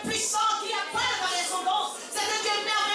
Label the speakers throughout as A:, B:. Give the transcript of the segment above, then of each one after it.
A: puissant qui a pas de son nom. C'est un Dieu merveilleux.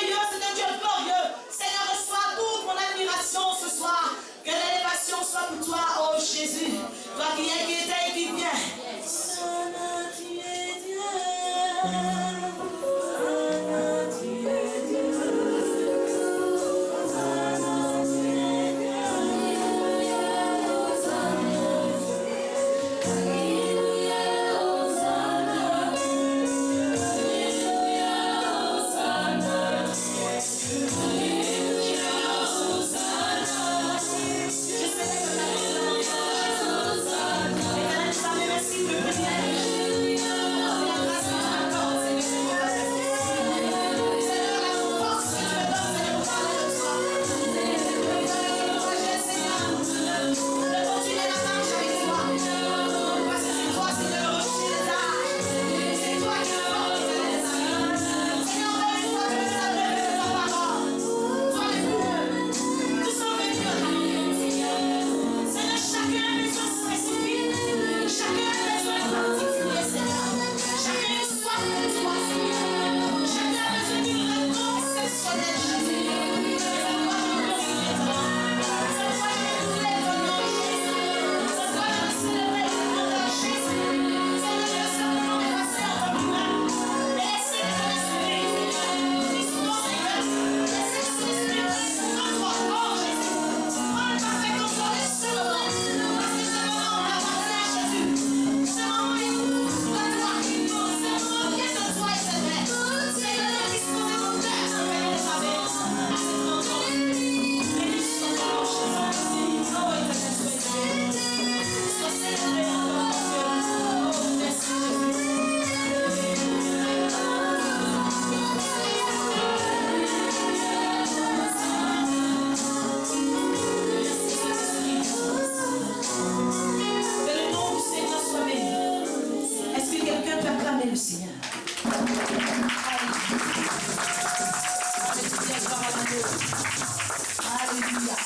A: Alléluia.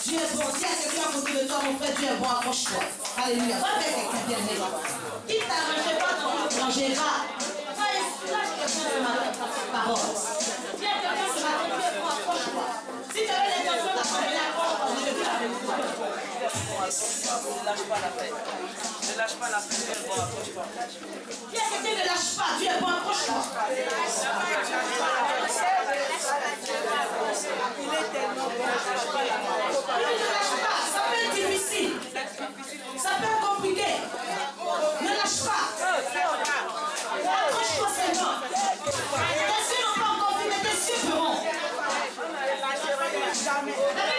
A: Dieu est bon. Dis à quelqu'un à côté de toi, mon frère, Dieu est bon, accroche-toi. Alléluia. Va avec quelqu'un bien aimé. Il ne t'arrangera pas, non, il t'arrangera. Lâche quelqu'un ce matin par cette parole. Dis à quelqu'un ce matin, Dieu est bon, accroche-toi. Si tu avais l'intention d'apprendre la parole, je vais avec toi.
B: Ne lâche pas la fête. Ne lâche pas la fête, Dieu est bon, accroche-toi.
A: Dis à quelqu'un, ne lâche pas, Dieu est bon, accroche-toi.
B: Il est tellement bon, ne lâche pas la fête.
A: Ne lâche pas, ça peut être difficile. Ça peut être compliqué. Ne lâche pas. Accroche-toi seulement. Tes yeux n'ont pas encore vu, mais tes yeux feront. La Bible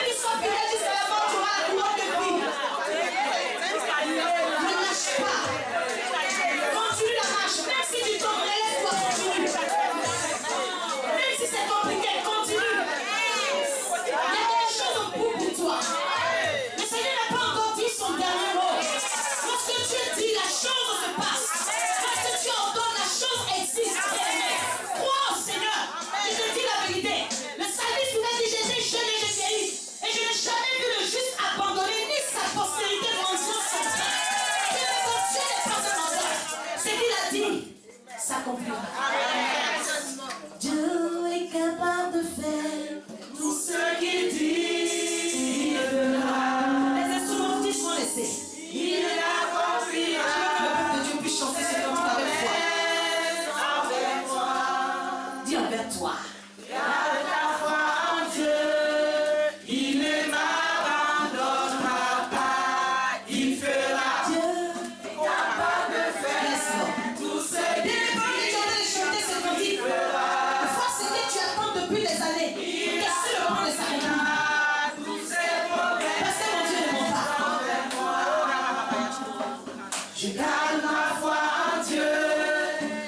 A: dit sois fidèle jusqu'à la mort, tu auras la couronne de vie. Ne lâche pas. Continue la marche. Même si tu tombes, relève-toi, continue. Même si c'est compliqué, continue. Il y a quelque chose au bout pour toi. Le Seigneur n'a pas encore dit son dernier mot. Lorsque Dieu dit, la chose se passe. Lorsque Dieu ordonne, la chose existe. Crois au Seigneur. Je te dis la vérité. Le psalmiste nous a dit, j'étais jeune et j'ai vieilli. Et je n'ai jamais vu le juste abandonné, ni sa postérité mendiant son pain. Dieu n'est pas un menteur. Ce qu'il a dit s'accomplira. Dieu est capable de faire tout ce qu'il dit. Les instrumentistes sont laissés. Il accomplira. Je veux que le peuple de Dieu puisse chanter ce cantique avec foi. Dis envers toi. Garde la foi en Dieu. Il ne m'abandonnera pas. Il fera. Dieu est capable de faire tout ce qu'il dit. Dès l'époque que tu as chanté ce cantique, la foi c'est que tu attends depuis des années. Et c'est le moment de s'arrêter. Parce que mon Dieu ne ment pas. Je garde ma foi en Dieu.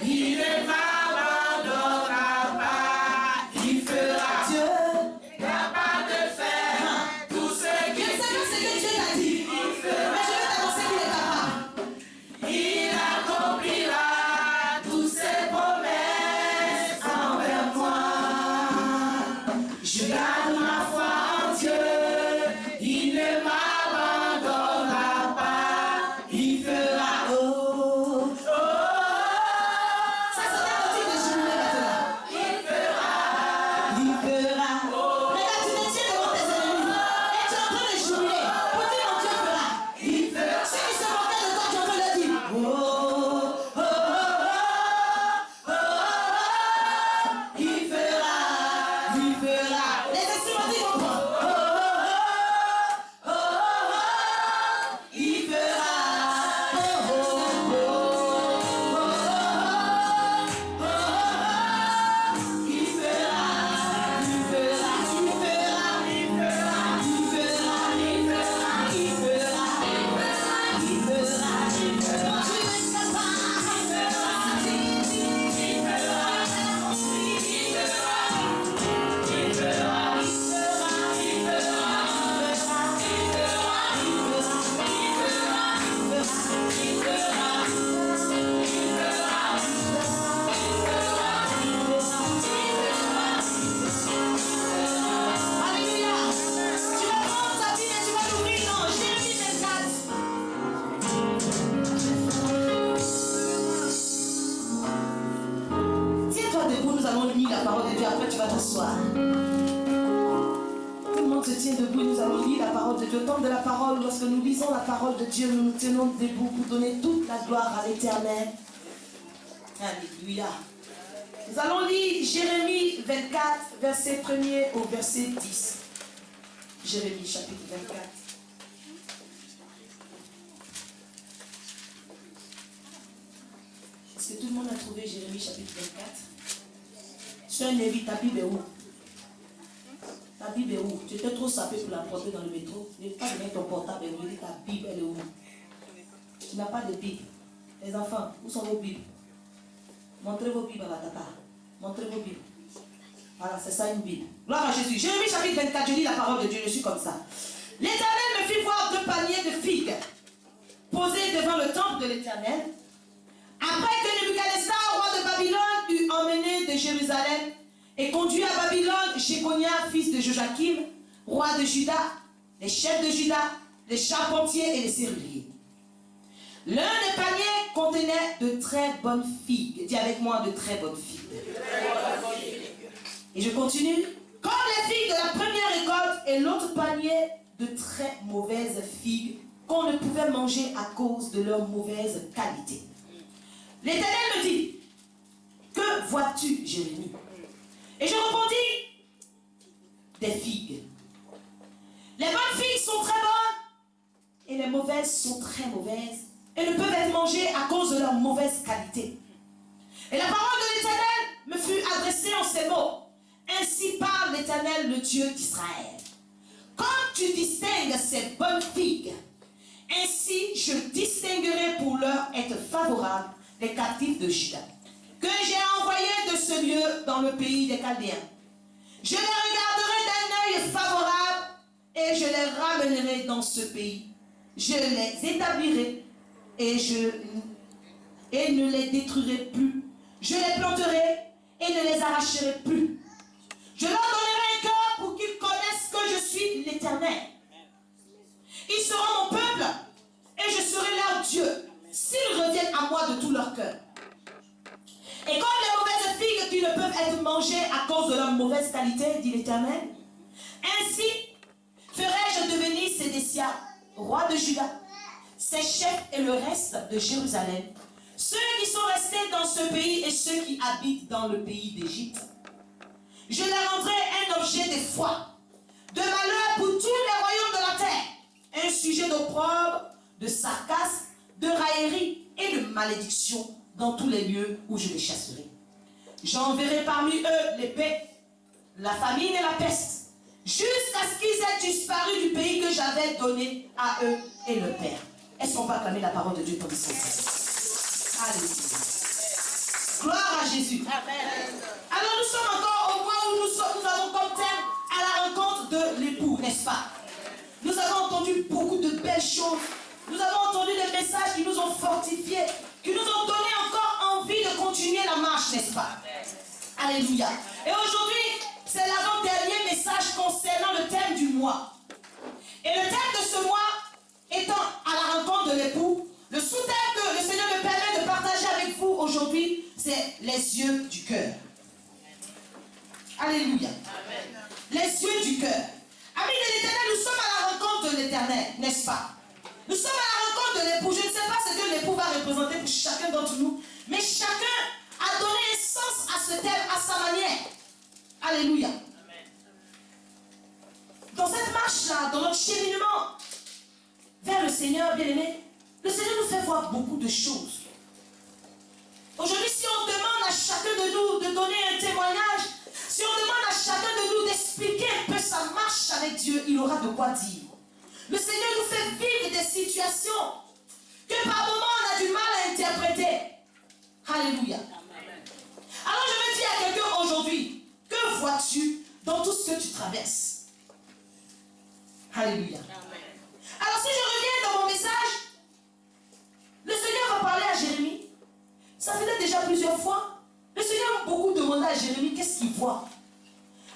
A: Il ne m'abandonnera pas. Il fera. Dieu est capable de faire tout ce qu'il dit. Je ne sais pas ce que Dieu t'a dit, mais je vais t'annoncer qu'il est capable. Il accomplira toutes ses promesses envers moi. Je garde ma foi en Dieu. Il ne m'abandonnera pas. Il fera. Oh, oh, oh. Ça c'est un cantique de jubilé maintenant. Il fera. Il fera. Regarde, tu te tiens devant tes ennemis. Et tu es en train de jubiler. Pour dire mon Dieu fera. Il fera. Ceux qui se moquaient de toi, tu es en train de dire. Oh, oh, oh, oh, oh, oh. Il fera. Il fera. Les instrumentistes vont prendre. Oh, oh, oh, oh, oh. Il fera. Oh, oh, oh, oh, oh, oh. Il fera. Il fera. Il fera. Il fera. Il fera. Il fera. Il fera. Il fera. Il fera. Tu es capable. Il fera. Il fera. Il fera. Alléluia. Tu vas prendre ta Bible et tu vas l'ouvrir dans Jérémie 24. Tiens-toi debout, nous allons lire la parole de Dieu, après tu vas t'asseoir. Tout le monde se tient debout et nous allons lire la parole de Dieu. Au temps de la parole, lorsque nous lisons la parole de Dieu, nous nous tenons debout pour donner toute la gloire à l'Éternel. Alléluia. Nous allons lire Jérémie 24, verset 1er au verset 10. Jérémie chapitre 24. Est-ce que tout le monde a trouvé Jérémie chapitre 24? Sois un Lévi, ta Bible est où? Ta Bible est où? Tu étais trop sapé pour la porter dans le métro. Ne pas donner ton portable et lui dire ta Bible elle est où? Tu n'as pas de Bible. Les enfants, où sont vos Bibles? Montrez vos Bibles à la tata. Montrez vos Bibles. Voilà, c'est ça une Bible. Gloire à Jésus. Jérémie chapitre 24, je lis la parole de Dieu, je suis comme ça. L'Éternel me fit voir 2 paniers de figues posés devant le temple de l'Éternel. Après que Nebuchadnezzar, roi de Babylone, eut emmené de Jérusalem et conduit à Babylone Jéconia, fils de Joachim, roi de Juda, les chefs de Juda, les charpentiers et les serruriers. L'un des paniers contenait de très bonnes figues. Dis avec moi, de très bonnes figues. Et je continue. Comme les figues de la première récolte, et l'autre panier de très mauvaises figues qu'on ne pouvait manger à cause de leur mauvaise qualité. L'Éternel me dit, que vois-tu, Jérémie? Et je répondis, des figues. Les bonnes figues sont très bonnes et les mauvaises sont très mauvaises et ne peuvent être mangées à cause de leur mauvaise qualité. Et la parole de l'Éternel me fut adressée en ces mots. Ainsi parle l'Éternel, le Dieu d'Israël. Comme tu distingues ces bonnes figues, ainsi je distinguerai pour leur être favorable les captifs de Juda, que j'ai envoyés de ce lieu dans le pays des Chaldéens. Je les regarderai d'un œil favorable et je les ramènerai dans ce pays. Je les établirai et ne les détruirai plus. Je les planterai et ne les arracherai plus. Je leur donnerai un cœur pour qu'ils connaissent que je suis l'Éternel. Ils seront mon peuple et je serai leur Dieu s'ils reviennent à moi de tout leur cœur. Et comme les mauvaises figues qui ne peuvent être mangées à cause de leur mauvaise qualité, dit l'Éternel, ainsi ferai-je devenir Sédécia, roi de Juda, ses chefs et le reste de Jérusalem, ceux qui sont restés dans ce pays et ceux qui habitent dans le pays d'Égypte. Je leur rendrai un objet de foi, de malheur pour tous les royaumes de la terre, un sujet d'opprobre, de sarcasme, de raillerie et de malédiction dans tous les lieux où je les chasserai. J'enverrai parmi eux l'épée, la famine et la peste, jusqu'à ce qu'ils aient disparu du pays que j'avais donné à eux et leur père. Est-ce qu'on peut acclamer la parole de Dieu pour ce soir? Alléluia. Gloire à Jésus. Amen. Alors nous sommes encore au point où nous avons comme thème à la rencontre de l'époux, n'est-ce pas? Nous avons entendu beaucoup de belles choses. Nous avons entendu des messages qui nous ont fortifiés, qui nous ont donné encore envie de continuer la marche, n'est-ce pas? Alléluia. Et aujourd'hui, c'est l'avant-dernier message concernant le thème du mois. Et le thème de ce mois étant à la rencontre de l'époux, le sous-thème que le Seigneur me permet de partager avec vous aujourd'hui, c'est les yeux du cœur. Alléluia. Amen. Les yeux du cœur. Amis de l'Éternel, nous sommes à la rencontre de l'Éternel, n'est-ce pas? Nous sommes à la rencontre de l'époux. Je ne sais pas ce que l'époux va représenter pour chacun d'entre nous, mais chacun a donné un sens à ce thème à sa manière. Alléluia. Amen. Dans cette marche-là, dans notre cheminement vers le Seigneur, bien-aimé, le Seigneur nous fait voir beaucoup de choses. Aujourd'hui, si on demande à chacun de nous de donner un témoignage, si on demande à chacun de nous d'expliquer un peu sa marche avec Dieu, il aura de quoi dire. Le Seigneur nous fait vivre des situations que par moments on a du mal à interpréter. Alléluia. Amen. Alors je veux dire à quelqu'un aujourd'hui, que vois-tu dans tout ce que tu traverses? Alléluia. Amen. Alors si je reviens dans mon message, le Seigneur va parler à Jérémie. Ça faisait déjà plusieurs fois. Le Seigneur a beaucoup demandé à Jérémie qu'est-ce qu'il voit.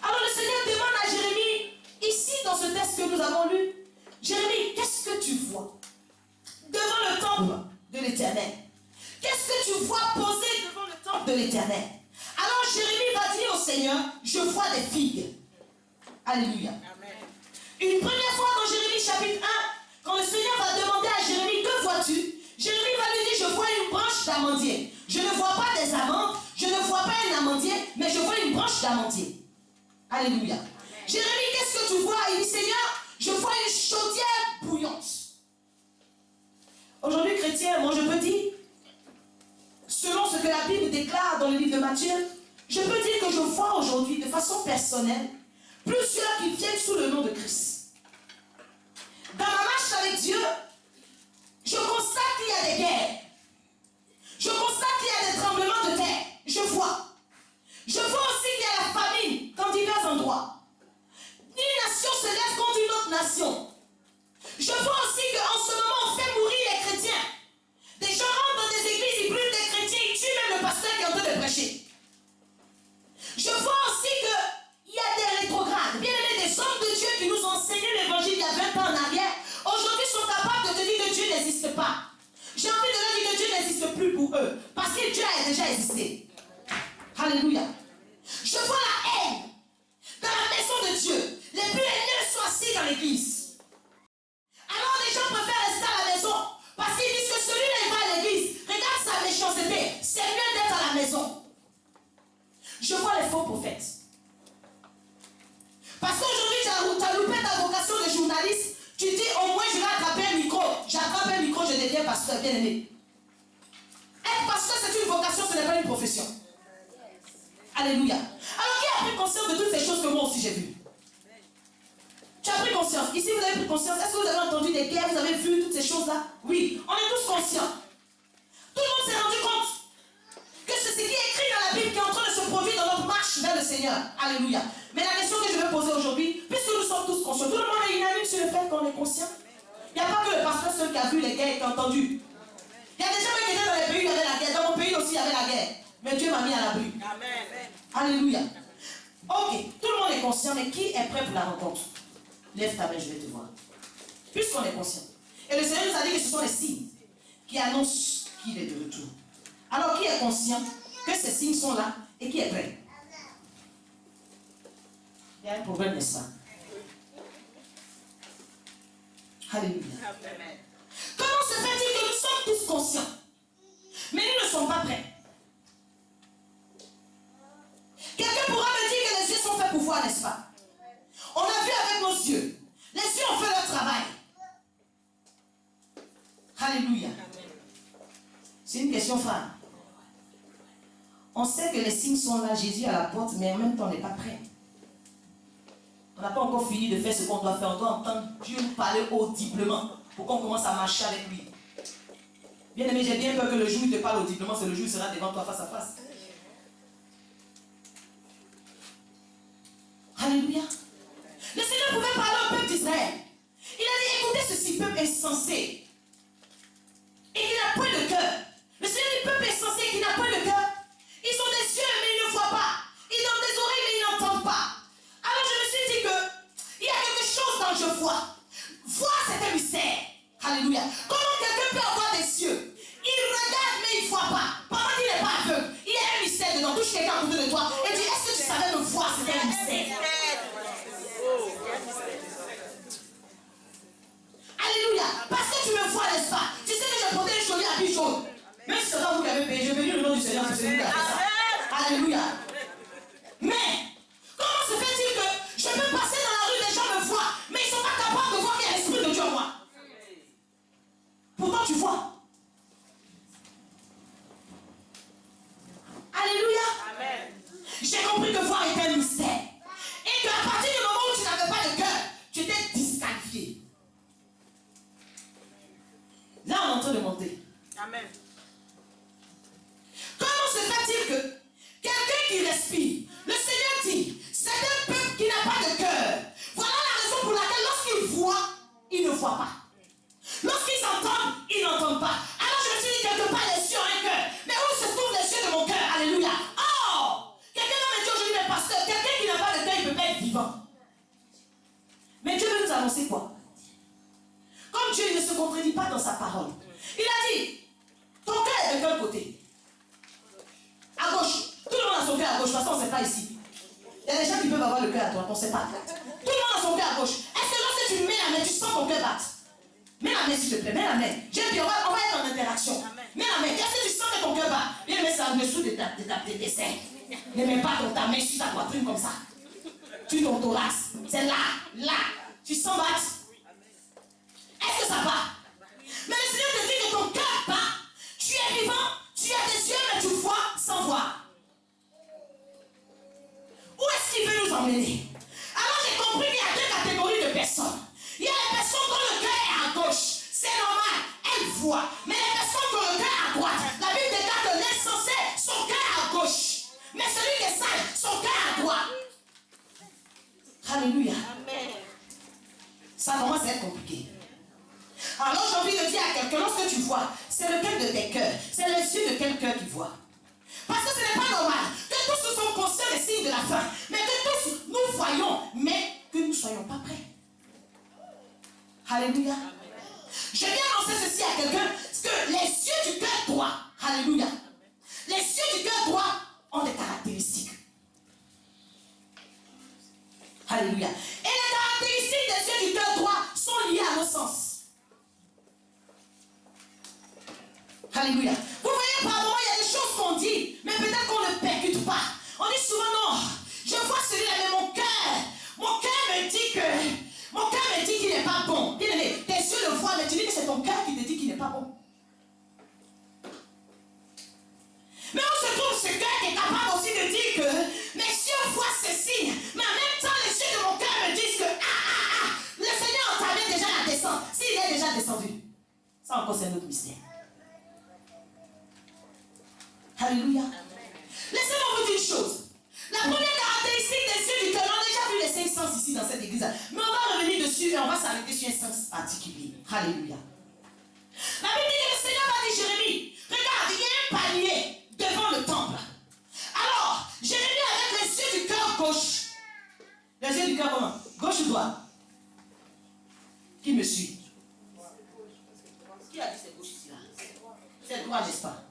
A: Alors le Seigneur demande à Jérémie, ici dans ce texte que nous avons lu, Jérémie, qu'est-ce que tu vois devant le temple de l'Éternel? Qu'est-ce que tu vois posé devant le temple de l'Éternel? Alors Jérémie va dire au Seigneur, je vois des figues. Alléluia. Amen. Une première fois dans Jérémie chapitre 1, quand le Seigneur va demander à Jérémie, que vois-tu? Jérémie va lui dire, je vois une branche d'amandier. Je ne vois pas des amandes, je ne vois pas un amandier, mais je vois une branche d'amandier. Alléluia. Amen. Jérémie, qu'est-ce que tu vois? Il dit, Seigneur, je vois une chaudière bouillante. Aujourd'hui, chrétien, moi je peux dire, selon ce que la Bible déclare dans le livre de Matthieu, je peux dire que je vois aujourd'hui, de façon personnelle, plusieurs qui viennent sous le nom de Christ. Dans ma marche avec Dieu, je constate qu'il y a des guerres. Je constate qu'il y a des tremblements de terre. Je vois. Je vois aussi qu'il y a la famine dans divers endroits. Une nation se lève contre une autre nation. Je vois aussi qu'en ce moment, on fait mourir les chrétiens. Des gens rentrent dans des églises, ils brûlent des chrétiens, ils tuent même le pasteur qui est en train de prêcher. Je vois aussi l'église. Alors les gens préfèrent rester à la maison. Parce qu'ils disent que celui-là il va à l'église. Regarde sa méchanceté. C'est mieux d'être à la maison. Je vois les faux prophètes. Parce qu'aujourd'hui, tu as loupé ta vocation de journaliste. Tu dis au moins je vais attraper un micro. J'attrape un micro, je deviens pasteur, bien aimé. Être pasteur, c'est une vocation, ce n'est pas une profession. Alléluia. Alors qui a pris conscience de toutes ces choses que moi aussi j'ai vues? Tu as pris conscience. Ici, vous avez pris conscience. Est-ce que vous avez entendu des guerres? Vous avez vu toutes ces choses-là? Oui. On est tous conscients. Tout le monde s'est rendu compte que c'est ce qui est écrit dans la Bible qui est en train de se produire dans notre marche vers le Seigneur. Alléluia. Mais la question que je vais poser aujourd'hui, puisque nous sommes tous conscients, tout le monde est unanime sur le fait qu'on est conscient. Il n'y a pas que le pasteur seul qui a vu les guerres et qui a entendu. Il y a des gens qui étaient dans les pays où il y avait la guerre. Dans mon pays aussi, il y avait la guerre. Mais Dieu m'a mis à l'abri.
B: Amen.
A: Alléluia. Ok, tout le monde est conscient, mais qui est prêt pour la rencontre? Lève ta main, je vais te voir. Puisqu'on est conscient. Et le Seigneur nous a dit que ce sont les signes qui annoncent qu'il est de retour. Alors qui est conscient que ces signes sont là et qui est prêt? Il y a un problème, n'est-ce pas? Alléluia.
B: Amen.
A: Comment se fait-il que nous sommes tous conscients, mais nous ne sommes pas prêts? Quelqu'un pourra me dire que les yeux sont faits pour voir, n'est-ce pas? On a vu avec nos yeux. Les yeux ont fait leur travail. Alléluia. C'est une question phare. On sait que les signes sont là, Jésus est à la porte, mais en même temps on n'est pas prêt. On n'a pas encore fini de faire ce qu'on doit faire. On doit entendre Dieu nous parler audiblement pour qu'on commence à marcher avec lui. Bien aimé, j'ai bien peur que le jour où il te parle audiblement, c'est le jour où il sera devant toi face à face. Alléluia. Le Seigneur pouvait parler au peuple d'Israël. Il a dit, écoutez ceci, peuple insensé. Et qui n'a point de cœur. Le Seigneur dit, peuple insensé qui n'a point de cœur. Ils ont des yeux, mais ils ne voient pas. Ils ont des oreilles, mais ils n'entendent pas. Alors je me suis dit que il y a quelque chose dans je vois. Voir, c'est un mystère. Alléluia. Comment quelqu'un peut avoir des yeux? Il regarde, mais il ne voit pas. Pendant qu'il n'est pas aveugle, il y a un mystère dedans. Touche quelqu'un à côté de toi et dis, est-ce que tu savais me voir? C'était un mystère. Alléluia. Parce que tu me vois, n'est-ce pas? Tu sais que je portais une jolie habit jaune. Même si c'est pas vous qui avez payé, je bénis le nom du Seigneur, c'est celui qui a fait ça. Alléluia. Mais, comment se fait-il que je peux passer dans la rue, les gens me voient, mais ils ne sont pas capables de voir qu'il y a l'Esprit de Dieu en moi? Pourtant, tu vois. Alléluia.
B: Amen.
A: J'ai compris que voir était un mystère. Et qu'à partir du moment où tu n'avais pas de cœur, tu étais disqualifié. Là, on est en train de monter.
B: Amen.
A: Comment se fait-il que quelqu'un qui respire, le Seigneur dit, c'est un peuple qui n'a pas de cœur. Voilà la raison pour laquelle lorsqu'ils voient, ils ne voient pas. Lorsqu'ils entendent, ils n'entendent pas. Alors je me suis dit quelque part les yeux ont un cœur. Mais où se trouvent les yeux de mon cœur? Alléluia. Oh! Quelqu'un va me dire aujourd'hui, mais pasteur, quelqu'un qui n'a pas de cœur, il ne peut pas être vivant. Mais Dieu veut nous annoncer quoi? Comme Dieu ne se contredit pas dans sa parole. Il a dit, ton cœur est de quel côté? À gauche. Tout le monde a son cœur à gauche. De toute façon, on ne sait pas ici. Il y a des gens qui peuvent avoir le cœur à droite, on ne sait pas. Tout le monde a son cœur à gauche. Est-ce que lorsque tu mets la main, tu sens ton cœur battre? Mets la main, s'il te plaît, mets la main. J'ai dit, on va être en interaction. Mets la main. Est-ce que tu sens que ton cœur bat? Viens mettre ça en dessous de tes seins. Ne mets pas ta main sur ta poitrine comme ça. Tu ton thorax. C'est là, là. Tu sens battre? Est-ce que ça va? Mais le Seigneur te dit que ton cœur bat. Tu es vivant, tu as des yeux, mais tu vois sans voir. Où est-ce qu'il veut nous emmener? Alors j'ai compris qu'il y a deux catégories de personnes. Il y a les personnes dont le cœur est à gauche. C'est normal, elles voient. Mais les personnes dont le cœur est à droite, la Bible déclare que l'insensé, son cœur est à gauche. Mais celui qui est sage, son cœur est à droite. Alléluia.
B: Amen.
A: Ça commence à être compliqué. Alors j'ai envie de dire à quelqu'un, lorsque tu vois, c'est lequel de tes cœurs? C'est les yeux de quel cœur qui voit? Parce que ce n'est pas normal que tous nous sommes conscients des signes de la fin, mais que tous nous voyons, mais que nous ne soyons pas prêts. Alléluia. Je viens annoncer ceci à quelqu'un, que les yeux du cœur droit, alléluia, les yeux du cœur droit ont des caractéristiques. Alléluia. Et les caractéristiques des yeux du cœur
C: n'est pas bon. Bien aimé, tes yeux le voient, mais tu dis que c'est ton cœur qui te dit qu'il n'est pas bon. Mais on se trouve ce cœur qui est capable aussi de dire que mes yeux voient ceci, mais en même temps les yeux de mon cœur me disent que le Seigneur entamait déjà la descente. S'il est déjà descendu, ça encore c'est un autre mystère. Alléluia. Laissez-moi vous dire une chose. La première caractéristique des yeux du cœur, on a déjà vu les 5 sens ici dans cette église, mais on va revenir dessus et on va s'arrêter sur un sens particulier. Alléluia. La Bible dit que le Seigneur va dire Jérémie, regarde, il y a un panier devant le temple. Alors, Jérémie avec les yeux du cœur gauche. Les yeux du cœur comment? Gauche ou droite? Qui me suit? Qui a dit c'est gauche ici là? C'est droit, n'est-ce pas?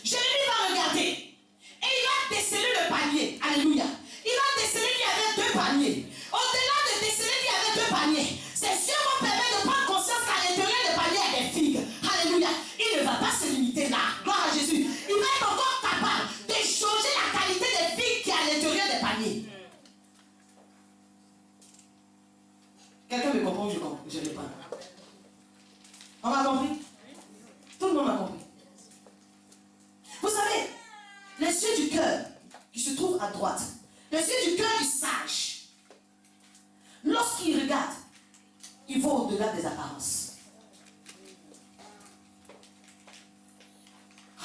C: Jérémie va regarder et il va déceler le panier. Alléluia. Il va déceler qu'il y avait 2 paniers. Au-delà de déceler qu'il y avait 2 paniers, ces yeux vont permettre de prendre conscience qu'à l'intérieur des paniers il y a des figues. Alléluia. Il ne va pas se limiter là. Gloire à Jésus. Il va être encore capable de changer la qualité des figues qui est à l'intérieur des paniers. Quelqu'un me comprend ou je ne réponds? On m'a compris? Tout le monde m'a compris. Vous savez, les yeux du cœur qui se trouvent à droite, les yeux du cœur du sage, lorsqu'il regarde, il va au-delà des apparences.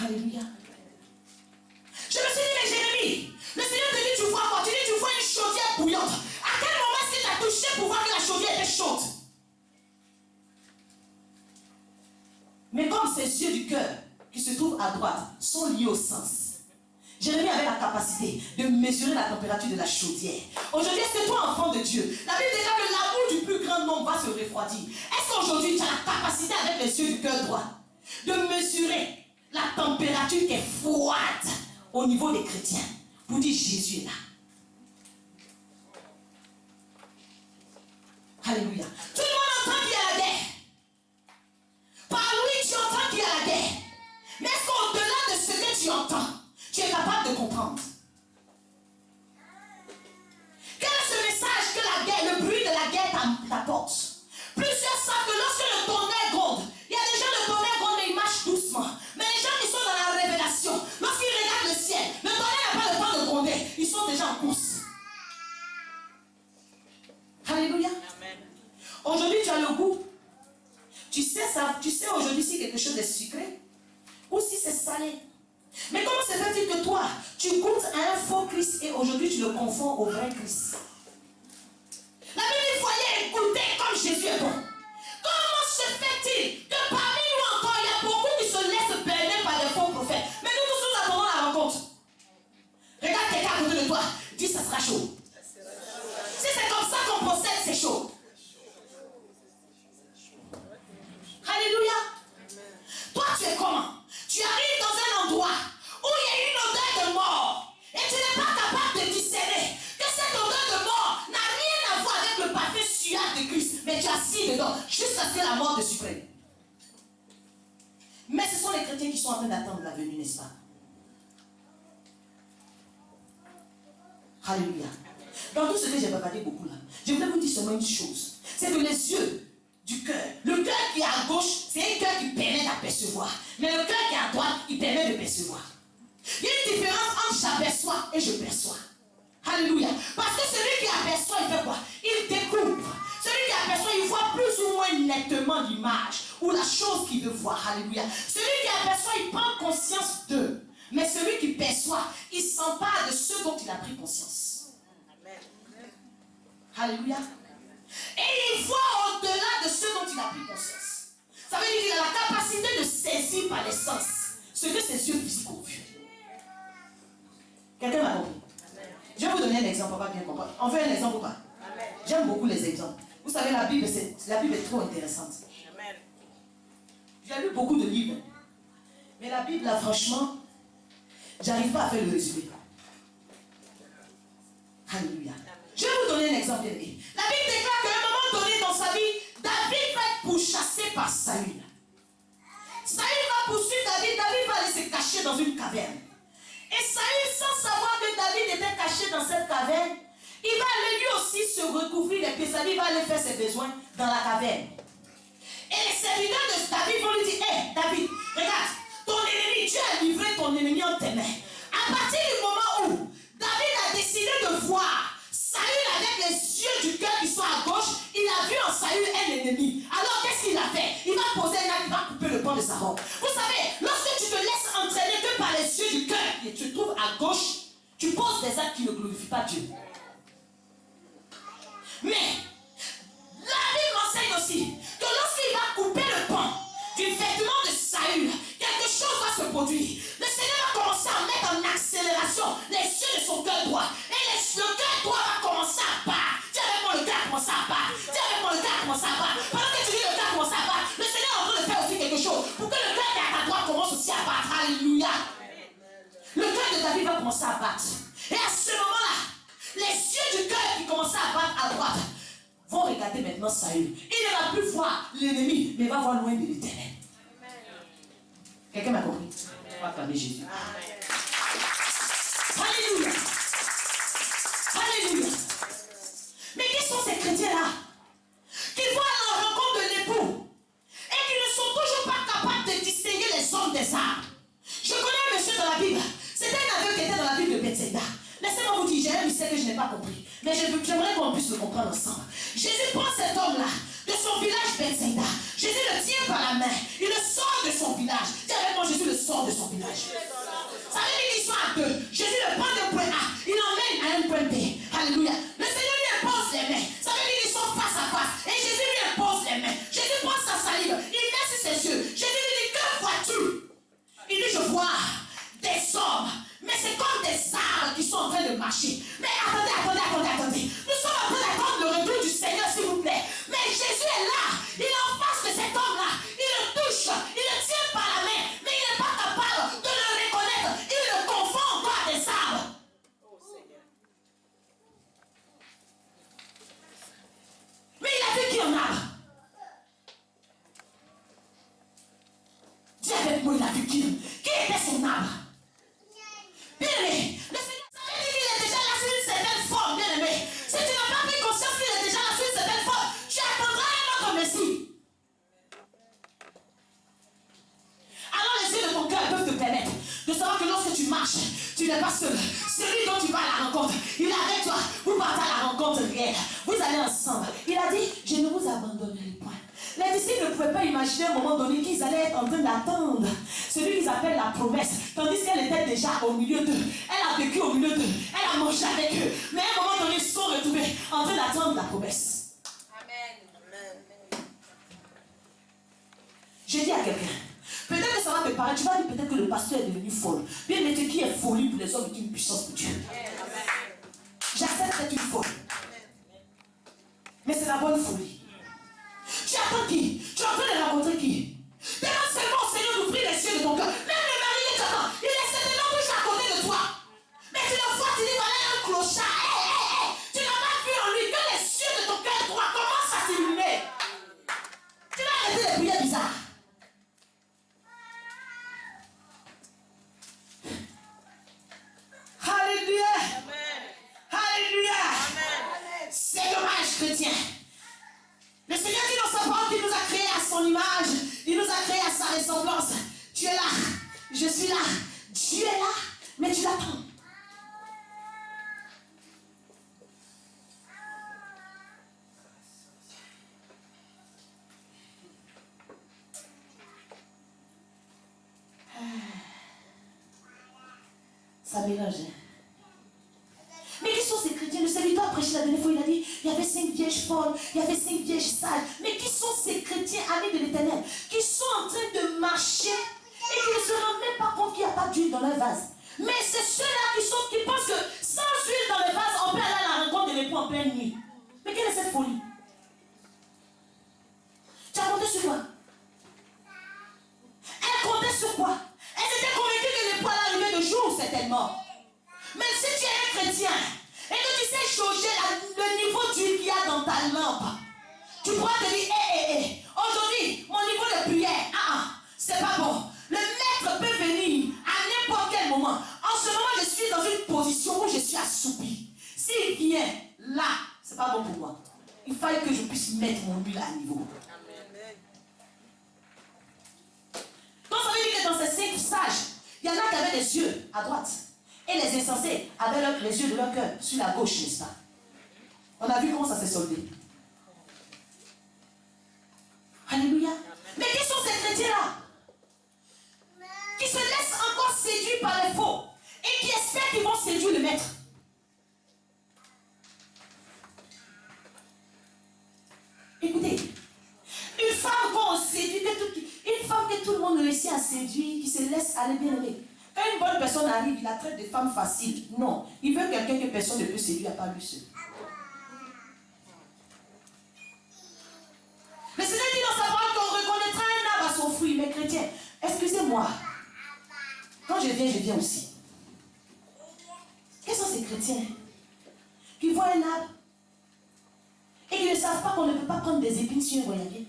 C: Alléluia. Je me suis dit, mais Jérémie, le Seigneur te dit, tu vois quoi? Tu dis, tu vois une chaudière bouillante. À quel moment est-ce qu'il t'a touché pour voir que la chaudière était chaude? Mais comme ces yeux du cœur qui se trouvent à droite sont liés au sens, Jérémie avait la capacité de mesurer la température de la chaudière. Aujourd'hui, est-ce que toi, enfant de Dieu, la Bible dit que l'amour du plus grand nombre va se refroidir. Est-ce qu'aujourd'hui, tu as la capacité avec les yeux du cœur droit de mesurer la température qui est froide au niveau des chrétiens pour dire Jésus est là? Alléluia. Tout le monde entend qu'il y a la guerre. Par lui, tu entends qu'il y a la guerre. Mais est-ce qu'au-delà de ce que tu entends, tu es capable de comprendre? Quel est ce message que la guerre, le bruit de la guerre t'apporte? Plusieurs savent que lorsque le tonnerre gronde, il y a des gens, le tonnerre gronde, mais ils marchent doucement. Mais les gens qui sont dans la révélation, lorsqu'ils regardent le ciel, le tonnerre n'a pas le temps de gronder, ils sont déjà en course. Alléluia. Aujourd'hui, tu as le goût. Tu sais aujourd'hui si quelque chose est sucré ou si c'est salé. Mais comment se fait-il que toi, tu goûtes à un faux Christ et aujourd'hui tu le confonds au vrai Christ? La Bible dit, voyez, écoutez comme Jésus est bon. Comment se fait-il que parmi nous encore, il y a beaucoup qui se laissent berner par des faux prophètes? Mais nous tous nous attendons la rencontre. Regarde quelqu'un à côté de toi, dis ça sera chaud. Si c'est comme ça qu'on procède, c'est chaud. Alléluia. Toi, tu es comment? Tu arrives dans un endroit où il y a une odeur de mort et tu n'es pas capable de discerner que cette odeur de mort n'a rien à voir avec le parfum suave de Christ, mais tu es assis dedans jusqu'à ce que la mort te supprime. Mais ce sont les chrétiens qui sont en train d'attendre la venue, n'est-ce pas? Alléluia. Dans tout ce que j'ai bavardé beaucoup là, je voulais vous dire seulement une chose, c'est que les yeux du cœur, le cœur qui est à gauche, c'est un cœur qui permet d'apercevoir, mais le cœur qui est à droite, il permet de percevoir. Il y a une différence entre j'aperçois et je perçois. Alléluia. Parce que celui qui aperçoit, il fait quoi? Il découvre. Celui qui aperçoit, il voit plus ou moins nettement l'image ou la chose qu'il veut voir. Alléluia. Celui qui aperçoit, il prend conscience d'eux. Mais celui qui perçoit, il s'empare de ce dont il a pris conscience. Amen. Alléluia. Et il voit au-delà de ce dont il a pris conscience. Ça veut dire qu'il a la capacité de saisir par les sens ce que ses yeux physiques ont vu. Quelqu'un m'a compris? Je vais vous donner un exemple, on va bien comprendre. On fait un exemple ou pas? J'aime beaucoup les exemples. Vous savez, la Bible est trop intéressante. J'ai lu beaucoup de livres. Mais la Bible, là, franchement, j'arrive pas à faire le résumé. Alléluia. Je vais vous donner un exemple. La Bible déclare qu'à un moment donné dans sa vie, David va être pourchassé par Saül. Saül va poursuivre David. David va aller se cacher dans une caverne. Et Saül, sans savoir que David était caché dans cette caverne, il va aller lui aussi se recouvrir les pieds. David va aller faire ses besoins dans la caverne. Et les serviteurs de David vont lui dire, hé David, regarde, ton ennemi, Dieu a livré ton ennemi en tes mains. À partir du moment où David a décidé de voir Saül avec les yeux du cœur qui sont à gauche, il a vu en Saül un ennemi. Alors qu'est-ce qu'il a fait? Il va poser un acte, il va couper le pan de sa robe. Vous savez, lorsque tu te laisses entraîner que par les yeux du cœur et tu te trouves à gauche, tu poses des actes qui ne glorifient pas Dieu. Mais la Bible m'enseigne aussi que lorsqu'il va couper le pan du vêtement de Saül, quelque chose va se produire. Le Seigneur va commencer à mettre en accélération les yeux de son cœur droit. Et le cœur droit va commencer à battre. Dis avec moi, le cœur commence à battre. Dis avec moi, le cœur commence à battre. Pendant que tu dis le cœur commence à battre, le Seigneur est en train de faire aussi quelque chose pour que le cœur qui est à ta droite commence aussi à battre. Alléluia. Le cœur de David va commencer à battre. Et à ce moment-là, les yeux du cœur qui commençaient à battre à droite vont regarder maintenant Saül. Il ne va plus voir l'ennemi, mais il va voir loin de l'Éternel. Quelqu'un m'a compris? On va acclamer Jésus. Alléluia. Alléluia. Mais qui sont ces chrétiens-là qui vont à la rencontre de l'époux et qui ne sont toujours pas capables de distinguer les hommes des arbres? Je connais un monsieur dans la Bible. C'était un aveugle qui était dans la Bible de Bethsaïda. Laissez-moi vous dire, j'ai un mystère que je n'ai pas compris. Mais j'aimerais qu'on puisse le comprendre ensemble. Jésus prend cet homme-là de son village Bethsaïda. Jésus le tient par la main. Il le sort de son village. Dis avec moi, Jésus le sort de son village. Ça veut dire qu'ils sont à deux. Jésus le prend d'un point A. Il l'emmène à un point B. Alléluia. Le Seigneur lui impose les mains. Ça veut dire qu'ils sont face à face. Et Jésus lui impose les mains. Jésus prend sa salive. Il met sur ses yeux. Jésus lui dit, que vois-tu? Il dit, je vois des hommes. Mais c'est comme des arbres qui sont en train de marcher. Mais attendez. Nous sommes en train d'attendre le retour du Seigneur, s'il vous plaît. Mais Jésus est là. Il est en face de cet homme-là. Il le touche. Il le tient par la main. Mais il n'est pas capable de le reconnaître. Il le confond encore à des arbres. Oh Seigneur. Mais il a vu qui en arbre. Dis avec moi, il a vu qui était son arbre. Bien-aimé, le Seigneur savait qu'il est déjà là sur une certaine forme, bien-aimé. Si tu n'as pas pris conscience qu'il est déjà là sur une certaine forme, tu attendras un autre Messie. Alors les yeux de ton cœur peuvent te permettre de savoir que lorsque tu marches, tu n'es pas seul. Celui dont tu vas à la rencontre, il est avec toi. Vous partez à la rencontre réelle. Vous allez ensemble. Il a dit, je ne vous abandonnerai point. Les disciples ne pouvaient pas imaginer à un moment donné qu'ils allaient être en train d'attendre celui qu'ils appellent la promesse, tandis qu'elle était déjà au milieu d'eux. Elle a vécu au milieu d'eux. Elle a mangé avec eux. Mais à un moment donné, ils se sont retrouvés en train d'attendre la promesse. Amen. Je dis à quelqu'un, peut-être que ça va te paraître, tu vas dire peut-être que le pasteur est devenu folle. Bien, mais qui est folie pour les hommes est une puissance pour Dieu. J'accepte d'être une folle. Mais c'est la bonne folie. Tu attends qui? Tu es en train de rencontrer qui? Demande seulement au Seigneur d'ouvrir les yeux de ton cœur. Même le mari que tu attends, il est certainement toujours à côté de toi. Mais tu le vois, tu dis voilà un clochard. Tu n'as pas vu en lui que les yeux de ton cœur droit commencent à s'illuminer. Tu vas arrêter les prières bizarres. Alléluia. Alléluia. C'est dommage, chrétien. Le Seigneur dit dans sa parole qu'il nous a créés à son image. Il nous a créés à sa ressemblance. Tu es là. Je suis là. Dieu est là. Mais tu l'attends. Ça mélange. Mais qui sont ces chrétiens? Le serviteur a prêché la dernière fois, il a dit, il y avait 5 vierges folles, il y avait 5 vierges sages. Mais qui sont ces chrétiens amis de l'Éternel qui sont en train de marcher et qui ne se rendent même pas compte qu'il n'y a pas d'huile dans leur vase? Mais c'est ceux-là qui pensent que sans huile dans le vase, on peut aller à la rencontre de l'époux en pleine nuit. Mais quelle est cette folie? Tu as compté sur quoi? Elle comptait sur quoi? Elle était convaincue que l'époux allait arriver de jour, certainement. Mais si tu es un chrétien et que tu sais jauger le niveau d'huile qu'il y a dans ta lampe, tu pourras te dire, aujourd'hui, mon niveau de prière, c'est pas bon. Le maître peut venir à n'importe quel moment. En ce moment, je suis dans une position où je suis assoupi. S'il vient là, c'est pas bon pour moi. il fallait que je puisse mettre mon huile à niveau. Donc ça veut dire que dans ces 5 sages, il y en a qui avaient les yeux à droite. Et les insensés avaient les yeux de leur cœur sur la gauche, n'est-ce pas? On a vu comment ça s'est soldé. Alléluia. Mais qui sont ces chrétiens-là? Qui se laissent encore séduire par les faux et qui espèrent qu'ils vont séduire le maître. Écoutez, une femme qu'on séduit, une femme que tout le monde réussit à séduire, qui se laisse aller bien aimer. Quand une bonne personne arrive, il la traite de femme facile. Non, il veut quelqu'un que personne ne peut séduire à part lui seul. Le Seigneur dit dans sa parole qu'on reconnaîtra un arbre à son fruit. Mes chrétiens, excusez-moi. Quand je viens aussi. Quels sont ces chrétiens qui voient un arbre et qui ne savent pas qu'on ne peut pas prendre des épines sur un voyageur?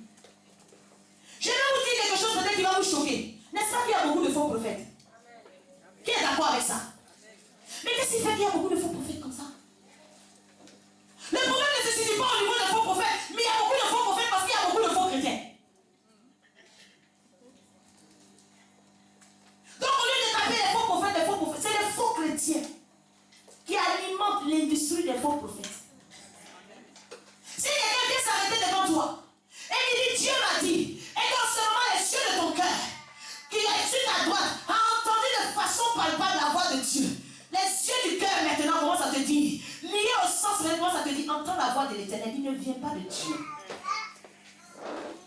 C: Je vais vous dire quelque chose peut-être qui va vous choquer. N'est-ce pas qu'il y a beaucoup de faux prophètes? Qui est d'accord avec ça? Mais qu'est-ce qui fait qu'il y a beaucoup de faux prophètes comme ça? Le problème ne se situe pas au niveau des faux prophètes, mais il y a beaucoup de faux prophètes parce qu'il y a beaucoup de faux chrétiens. Donc au lieu de taper les faux prophètes, c'est les faux chrétiens qui alimentent l'industrie des faux prophètes. Si quelqu'un vient s'arrêter devant toi et il dit Dieu m'a dit, et non seulement les yeux de ton cœur, qui est sur ta droite, a entendu de façon palpable la voix de Dieu. Les yeux du cœur maintenant, comment ça te dit? Lié au sens, maintenant ça te dit, entends la voix de l'Éternel, il ne vient pas de Dieu.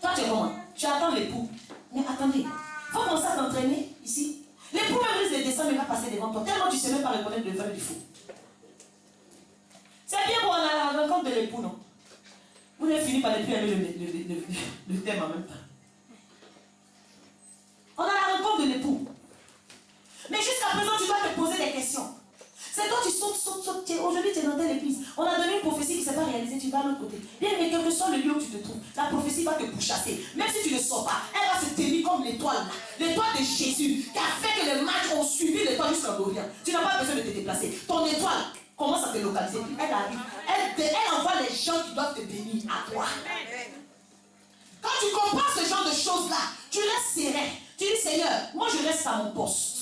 C: Toi tu es comment? Tu attends l'époux. Mais attendez, il faut commencer à t'entraîner ici. L'époux même risque de descendre, il va passer devant toi. Tellement tu ne sais même pas reconnaître le vrai du faux. C'est bien pour aller à la rencontre de l'époux, non? Vous avez fini par ne plus aimer le thème en même temps. On a la rencontre de l'époux. Mais jusqu'à présent, tu dois te poser des questions. C'est toi, tu sautes. Aujourd'hui, tu es dans telle église. On a donné une prophétie qui ne s'est pas réalisée, tu vas à l'autre côté. Bien, mais quel que soit le lieu où tu te trouves, la prophétie va te pourchasser. Même si tu ne sors pas, elle va se tenir comme l'étoile, l'étoile de Jésus, qui a fait que les mages ont suivi l'étoile jusqu'en Orient. Tu n'as pas besoin de te déplacer. Ton étoile commence à te localiser. Puis elle arrive. Elle envoie les gens qui doivent te bénir à toi. Quand tu comprends ce genre de choses-là, tu restes serein. Tu dis, Seigneur, moi je reste à mon poste.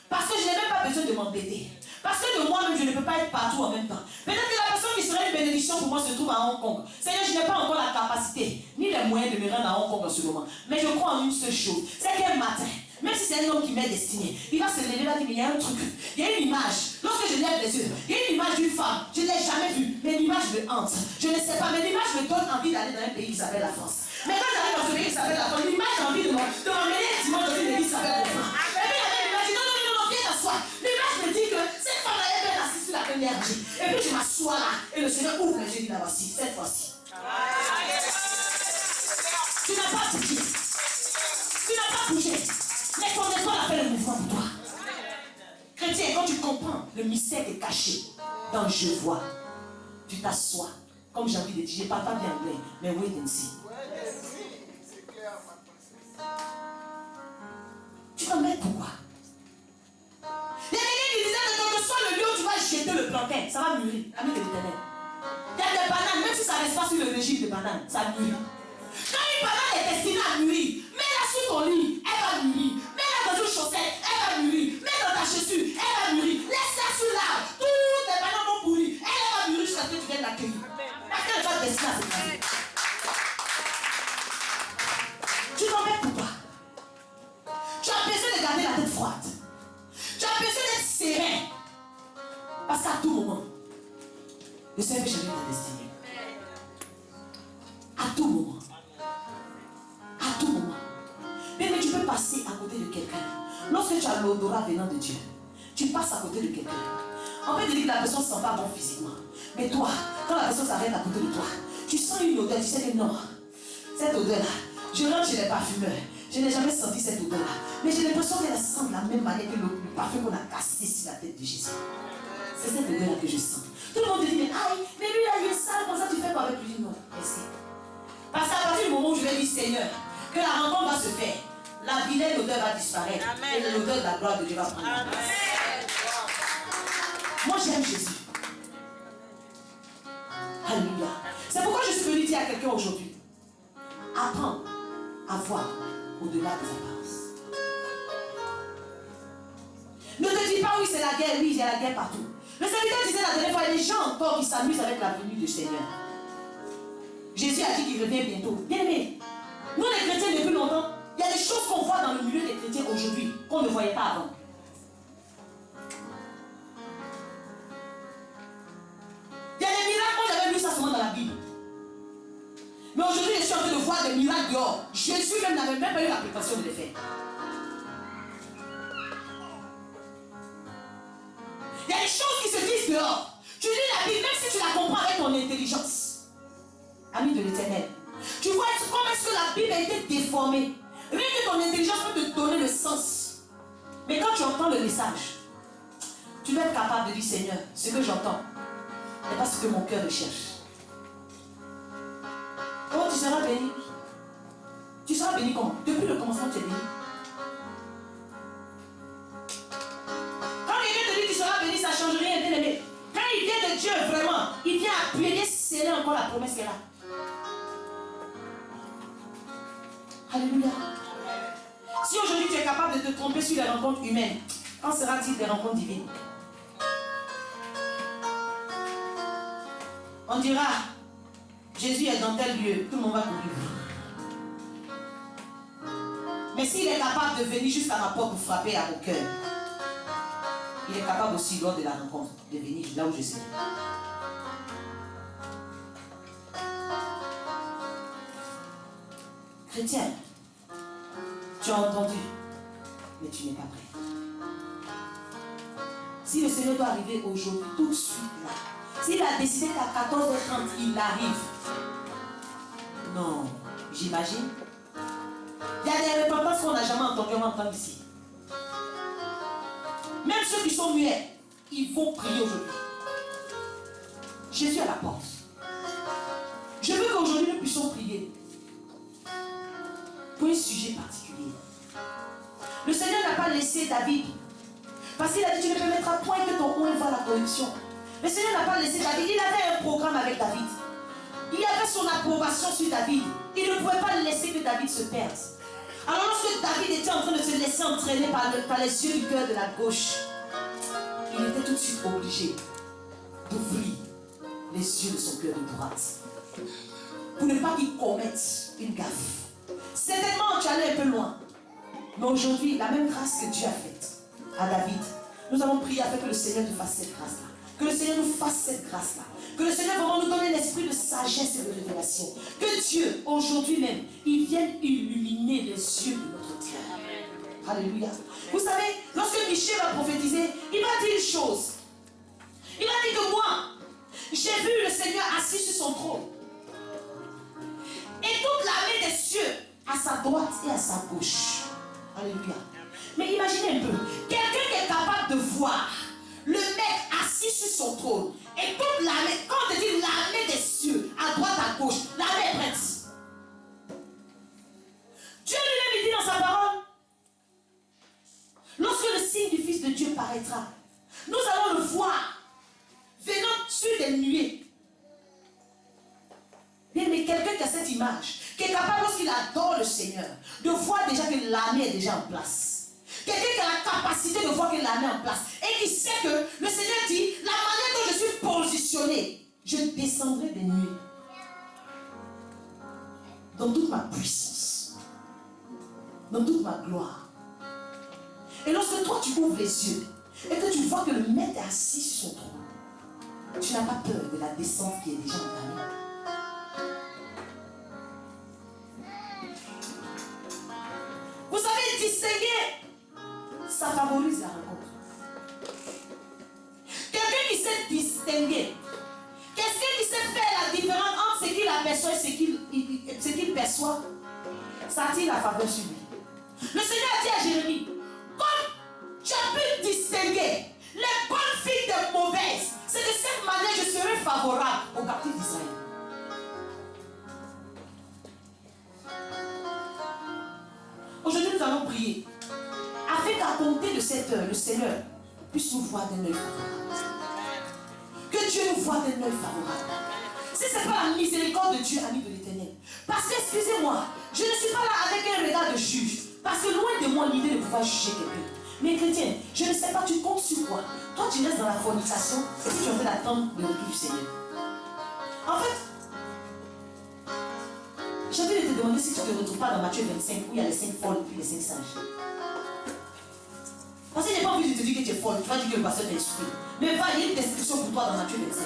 C: Parce que je n'ai même pas besoin de m'embêter. Parce que de moi-même, je ne peux pas être partout en même temps. Peut-être que la personne qui serait une bénédiction pour moi se trouve à Hong Kong. Seigneur, je n'ai pas encore la capacité, ni les moyens de me rendre à Hong Kong en ce moment. Mais je crois en une seule chose. C'est qu'un matin, même si c'est un homme qui m'est destiné, il va se lever, il va dire, mais il y a un truc. Il y a une image. Lorsque je lève les yeux, il y a une image d'une femme. Je ne l'ai jamais vue. Mais l'image me hante. Je ne sais pas, mais l'image me donne envie d'aller dans un pays qui s'appelle la France. Mais quand j'arrive dans ce pays qui s'appelle la France, l'image a envie de m'emmener un dimanche dans une église qui s'appelle la France. Et puis il y avait l'image, non, viens t'asseoir. L'image me dit que cette femme-là est bien assise sur la première vie. Et puis je m'assois là, et le Seigneur ouvre les yeux, il dit, la voici, cette fois-ci. Tu n'as pas bougé. Tu n'as pas bougé. Mais ton étoile a fait le mouvement pour toi. Chrétien, quand tu comprends le mystère est caché dans le je vois, tu t'assois. Comme j'ai envie de dire, je ne parle pas bien anglais, mais wait and see. Tu t'embêtes pourquoi? Il y a quelqu'un qui disait que quel que soit le lieu où tu vas jeter le plantain, ça va mûrir. Ami de l'Éternel. Il y a des bananes, même si ça ne reste pas sur le régime des bananes, ça mûrit. Quand une banane est destinée à mûrir, mets-la sur ton lit, elle va mûrir. Mets-la dans une chaussette, elle va mûrir. Mets dans ta chaussure, elle va mûrir. Laisse-la sur l'arbre, toutes les bananes vont pourrir. Elle va mûrir jusqu'à ce que tu viennes l'accueillir. Parce qu'elle n'est pas destinée à se faire. Tu t'embêtes pourquoi? Tu as besoin de garder la tête froide. Tu as besoin d'être serein. Parce qu'à tout moment, le Seigneur peut changer ta destinée. À tout moment. À tout moment. Mais tu peux passer à côté de quelqu'un. Lorsque tu as l'odorat venant de Dieu, tu passes à côté de quelqu'un. On peut te dire que la personne ne sent pas bon physiquement. Mais toi, quand la personne s'arrête à côté de toi, tu sens une odeur, tu sais que non. Cette odeur-là, je rentre chez les parfumeurs. Je n'ai jamais senti cette odeur-là. Mais j'ai l'impression qu'elle sent de la même manière que le parfum qu'on a cassé sur la tête de Jésus. C'est cette odeur-là que je sens. Tout le monde te dit, mais aïe, mais lui là, il est sale, comme ça tu fais quoi avec lui? Non, merci. Parce qu'à partir du moment où je vais dire, Seigneur, que la rencontre va se faire, la vilaine odeur va disparaître. Amen. Et l'odeur de la gloire de Dieu va prendre. Amen. Moi, j'aime Jésus. Alléluia. C'est pourquoi je suis à quelqu'un aujourd'hui, apprends à voir au-delà des apparences. Ne te dis pas, oui, c'est la guerre, oui, il y a la guerre partout. Le serviteur disait la dernière fois, il y a des gens encore qui s'amusent avec la venue du Seigneur. Jésus a dit qu'il revient bientôt. Bien aimé, nous les chrétiens depuis longtemps, il y a des choses qu'on voit dans le milieu des chrétiens aujourd'hui qu'on ne voyait pas avant. Il y a des miracles, moi j'avais vu ça seulement dans la Bible. Mais aujourd'hui, je suis en train de voir des miracles dehors. Jésus même n'avait même pas eu la précaution de les faire. Il y a des choses qui se disent dehors. Tu lis la Bible, même si tu la comprends avec ton intelligence. Ami de l'Éternel. Tu vois comment est-ce que la Bible a été déformée. Rien que ton intelligence peut te donner le sens. Mais quand tu entends le message, tu dois être capable de dire, Seigneur, ce que j'entends n'est pas ce que mon cœur recherche. Comment tu seras béni? Tu seras béni comment? Depuis le commencement, tu es béni. Quand quelqu'un te dit que tu seras béni, ça ne change rien, bien aimé. Quand il vient de Dieu, vraiment, il vient appuyer, sceller encore la promesse qu'elle a. Alléluia. Si aujourd'hui tu es capable de te tromper sur les rencontres humaines, quand sera-t-il des rencontres divines? On dira, Jésus est dans tel lieu, tout le monde va courir. Mais s'il est capable de venir jusqu'à ma porte pour frapper à mon cœur, il est capable aussi lors de la rencontre de venir là où je suis. Chrétien, tu as entendu, mais tu n'es pas prêt. Si le Seigneur doit arriver aujourd'hui, tout de suite là, s'il a décidé qu'à 14h30, il arrive, non, j'imagine. Il y a des repentances qu'on n'a jamais entendues, on va entendre ici. Même ceux qui sont muets, ils vont prier aujourd'hui. Jésus à la porte. Je veux qu'aujourd'hui nous puissions prier pour un sujet particulier. Le Seigneur n'a pas laissé David, parce qu'il a dit, tu ne peux mettre à point que ton oint voit la corruption. Le Seigneur n'a pas laissé David, il avait un programme avec David. Il avait son approbation sur David. Il ne pouvait pas laisser que David se perde. Alors lorsque David était en train de se laisser entraîner par les yeux du cœur de la gauche, il était tout de suite obligé d'ouvrir les yeux de son cœur de droite pour ne pas qu'il commette une gaffe. Certainement tu allais un peu loin, mais aujourd'hui la même grâce que Dieu a faite à David, nous allons prier afin que le Seigneur nous fasse cette grâce-là, que le Seigneur nous fasse cette grâce-là, que le Seigneur vraiment nous donne l'esprit de sagesse et de révélation, que Dieu aujourd'hui même il vienne illuminer les yeux de notre cœur. Alléluia. Vous savez, lorsque Michée va prophétiser, il va dire une chose. Il va dire que moi, j'ai vu le Seigneur assis sur son trône. Et toute l'armée des cieux à sa droite et à sa gauche. Alléluia. Mais imaginez un peu, quelqu'un qui est capable de voir le mec assis sur son trône et toute l'armée, quand on te dit l'armée des cieux, à droite, à gauche, l'armée est prête. Dieu lui-même dit dans sa parole, lorsque le signe du Fils de Dieu paraîtra, nous allons le voir venant sur des nuées. Mais quelqu'un qui a cette image, qui est capable lorsqu'il adore le Seigneur, de voir déjà que l'armée est déjà en place. Quelqu'un qui a la capacité de voir que l'armée est en place. Et qui sait que le Seigneur dit, la manière dont je suis positionné, je descendrai des nuées. Dans toute ma puissance. Dans toute ma gloire. Et lorsque toi tu ouvres les yeux, et que tu vois que le maître est assis sur son trône, tu n'as pas peur de la descente qui est déjà entamée. Vous savez, distinguer, ça favorise la rencontre. Quelqu'un qui sait distinguer, quelqu'un qui sait faire la différence entre ce qu'il aperçoit et ce qu'il perçoit, ça attire la faveur sur lui. Le Seigneur a dit à Jérémie, comme tu as pu distinguer les bonnes filles des mauvaises, c'est de cette manière que je serai favorable aux captifs d'Israël. Aujourd'hui, nous allons prier afin qu'à compter de cette heure, le Seigneur puisse nous voir d'un œil favorable. Que Dieu nous voie d'un œil favorable. Si ce n'est pas la miséricorde de Dieu, ami de l'Éternel. Parce que, excusez-moi, je ne suis pas là avec un regard de juge. Parce que loin de moi l'idée de pouvoir juger quelqu'un. Mais chrétien, je ne sais pas, tu comptes sur quoi? Toi, tu restes dans la fornication et puis tu es en train d'attendre le retour du Seigneur. En fait, j'ai envie de te demander si tu ne te retrouves pas dans Matthieu 25 où il y a les 5 folles et puis les 5 sages. Parce que je n'ai pas envie de te dire que tu es folle, tu vas dire que le pasteur t'a instruit. Mais va, il y a une description pour toi dans Matthieu 25.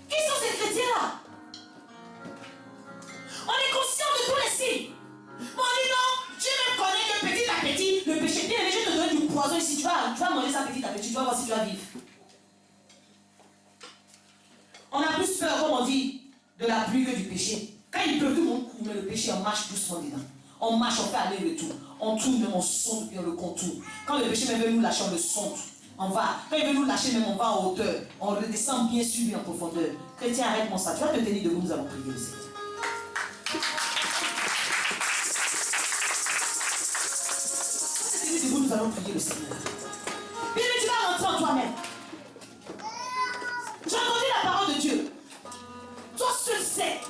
C: Qui sont ces chrétiens-là? On est conscient de tous les signes. Mais on dit non, Dieu me connaît que petit à petit, le péché. Bien, je te donne du poison ici, tu vas manger ça petit à petit, tu vas voir si tu vas vivre. On a plus peur, comme on dit, de la pluie que du péché. Quand il pleut, tout le monde court, mais le péché, on marche doucement dedans. On marche, on fait aller le tour. On tourne, on sonde, puis on le contourne. Quand le péché même veut nous lâcher, on le sonde. On va. Quand il veut nous lâcher, même on va en hauteur. On redescend bien sûr, bien en profondeur. Chrétien, arrête-moi ça. Tu vas te tenir debout, nous allons prier le Seigneur. Debout, nous allons prier le Seigneur. Bien, tu vas rentrer en toi-même. Tu as entendu la parole de Dieu. Toi seul sais.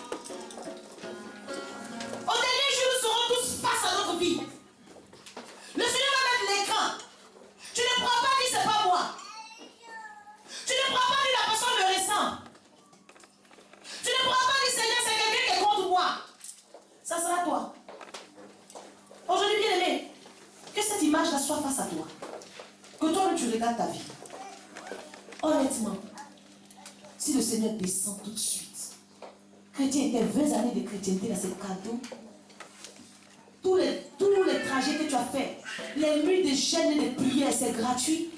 C: Au dernier jour, nous serons tous face à notre vie. Le Seigneur va mettre l'écran. Tu ne pourras pas dire c'est pas moi. Tu ne pourras pas dire la personne me ressemble. Tu ne pourras pas dire Seigneur, c'est quelqu'un qui est contre moi. Ça sera toi. Aujourd'hui, bien aimé, que cette image-là soit face à toi. Que toi-même tu regardes ta vie. Honnêtement, si le Seigneur descend tout de suite, chrétien, tes 20 années de chrétienté, là, c'est cadeau. Tous les trajets que tu as faits, les nuits de jeûne et de prière, c'est gratuit.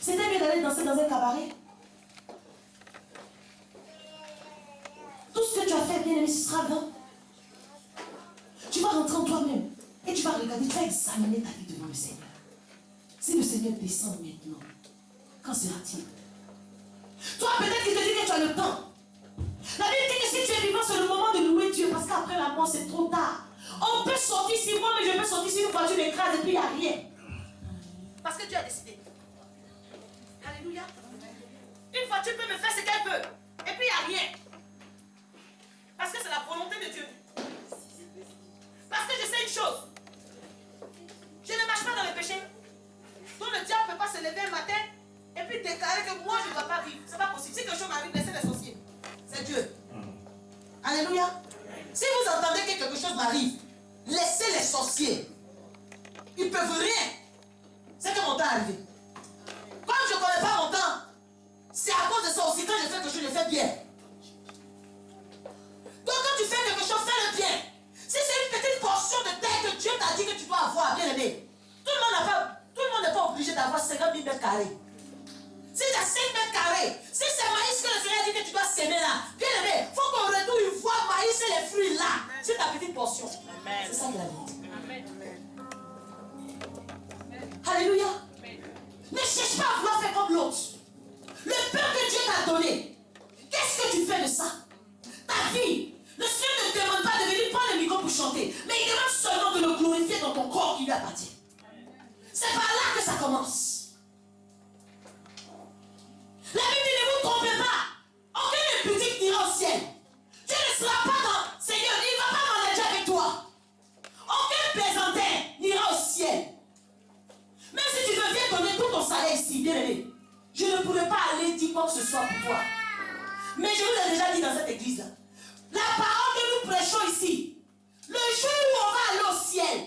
C: C'était mieux d'aller danser dans un cabaret. Tout ce que tu as fait, bien aimé, ce sera vain. Tu vas rentrer en toi-même et tu vas regarder, tu vas examiner ta vie devant le Seigneur. Si le Seigneur descend maintenant, quand sera-t-il? Toi, peut-être qu'il te dit que tu as le temps. La Bible dit que si tu es vivant, c'est le moment de louer Dieu, parce qu'après la mort, c'est trop tard. On peut sortir si moi, mais je peux sortir si une voiture m'écrase et puis il n'y a rien. Parce que Dieu a décidé. Alléluia. Une voiture peut me faire ce qu'elle veut, et puis il n'y a rien. Parce que c'est la volonté de Dieu. Parce que je sais une chose. Je ne marche pas dans le péché. Donc le diable ne peut pas se lever un matin et puis déclarer que moi je ne dois pas vivre. Ce n'est pas possible. Si quelque chose m'arrive, laissez les sorciers. C'est Dieu. Alléluia. Si vous entendez que quelque chose m'arrive, laissez les sorciers. Ils ne peuvent rien. C'est que mon temps est arrivé. Comme je ne connais pas mon temps, c'est à cause de ça aussi. Quand je fais quelque chose, je fais bien. Donc quand tu fais quelque chose, fais-le bien. Si c'est une petite portion de terre que Dieu t'a dit que tu dois avoir, bien aimé, tout le monde n'est pas obligé d'avoir 50 000 mètres carrés. Si tu as 5 mètres carrés, si c'est maïs que le Seigneur dit que tu dois s'aimer là, bien aimé, il faut qu'on retourne une fois maïs et les fruits là. C'est ta petite portion. C'est ça qu'il a dit. Alléluia. Ne cherche pas à vouloir faire comme l'autre. Le peu que Dieu t'a donné, qu'est-ce que tu fais de ça? Ta vie. Le Seigneur ne te demande pas de venir prendre le micro pour chanter, mais il demande seulement de le glorifier dans ton corps qui lui appartient. C'est par là que ça commence. La Bible dit, ne vous trompez pas. Aucun impudique n'ira au ciel. Dieu ne sera pas dans... Seigneur, il ne va pas m'engager avec toi. Aucun plaisantin n'ira au ciel. Même si tu veux bien donner tout ton salaire ici, bien aimé, je ne pourrai pas aller dire quoi que ce soit pour toi. Mais je vous ai déjà dit dans cette église-là, la parole que nous prêchons ici, le jour où on va aller au ciel,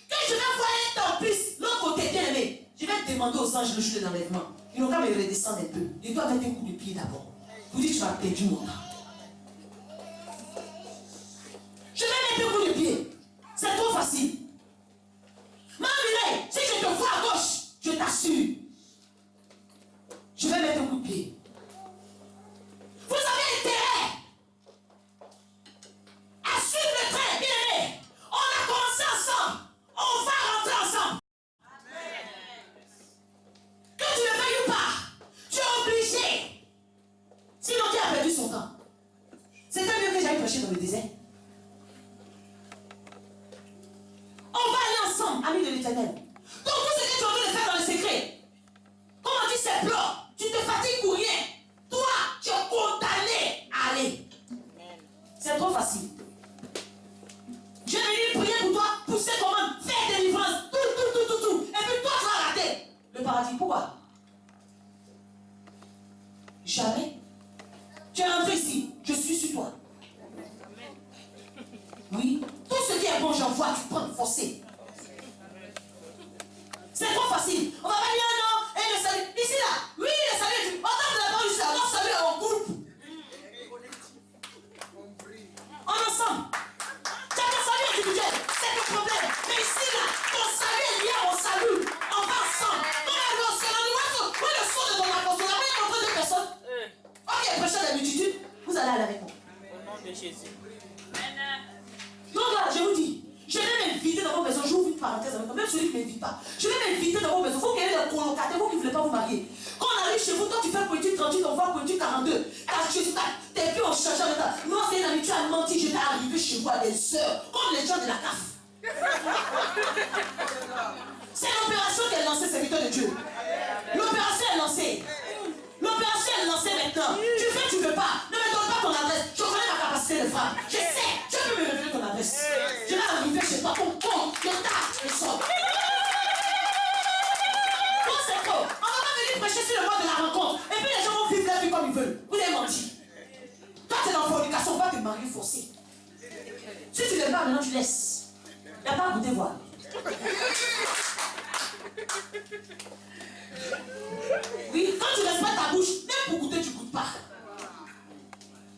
C: que je vais voir un tempiste, l'autre côté, bien aimé, je vais demander aux anges le jour de l'enlèvement. Ils n'ont qu'à me redescendre un peu. Je dois mettre un coup de pied d'abord. Pour dire que tu vas perdre mon temps. Je vais mettre un coup de pied. C'est trop facile. Maman, si je te vois à gauche, je t'assure, je vais mettre un coup de pied. Vous avez intérêt à suivre le train, bien aimé. On a commencé ensemble. On va rentrer ensemble. Amen. Que tu le veuilles ou pas, tu es obligé. Sinon, tu as perdu son temps. C'était mieux que j'aille prêcher dans le désert. On va aller ensemble, amis de l'Éternel. Donc, tout ce que tu as envie de faire dans le secret, Jamais. Tu es rentré ici, je suis sur toi. Oui. Tout ce qui est bon, j'envoie, tu prends forcé. C'est trop facile. On va pas dire non, et le salut. Ici là, oui, le salut. On tente d'abord ici là, non, salut en groupe. En ensemble. Tu as ton salut individuel, c'est le problème. Mais ici là, ton salut est lié à mon salut. On va ensemble. Quand on est au ciel, on dit, où est le son de ton apostole? On va montrer deux personnes. Ok, prêcheur de la multitude, vous allez aller avec moi.
B: Au nom de Jésus.
C: Donc là, je vous dis, je vais m'inviter dans vos maisons. J'ouvre une parenthèse avec toi, même celui qui ne m'invite pas. Je vais m'inviter dans vos maisons. Vous qui avez des colocataires, vous qui ne voulez pas vous marier. Quand on arrive chez vous, toi tu fais politique 38, on voit politique 42. Car t'es plus en cherchant de temps. Nous, on fait une amie, tu as menti, je vais arriver chez vous à des heures, comme les gens de la CAF. C'est l'opération qui est lancée, serviteur de Dieu. L'opération est lancée. L'opération est lancée maintenant. Tu fais, tu ne veux pas. Ne me donne pas ton adresse. Je connais ma capacité de frappe. Je sais. Tu peux me révéler ton adresse. Je vais arriver chez toi, ton compte, le tas, le sort. Bon, c'est trop. On va pas venir prêcher sur le mot de la rencontre. Et puis les gens vont vivre la vie comme ils veulent. Vous avez menti. Toi, tu es dans la fornication, on va te marier forcé. Si tu ne veux pas, maintenant tu laisses. Il n'y a pas à goûter voir. Oui, quand tu ne laisses pas ta bouche, même pour goûter, tu ne goûtes pas.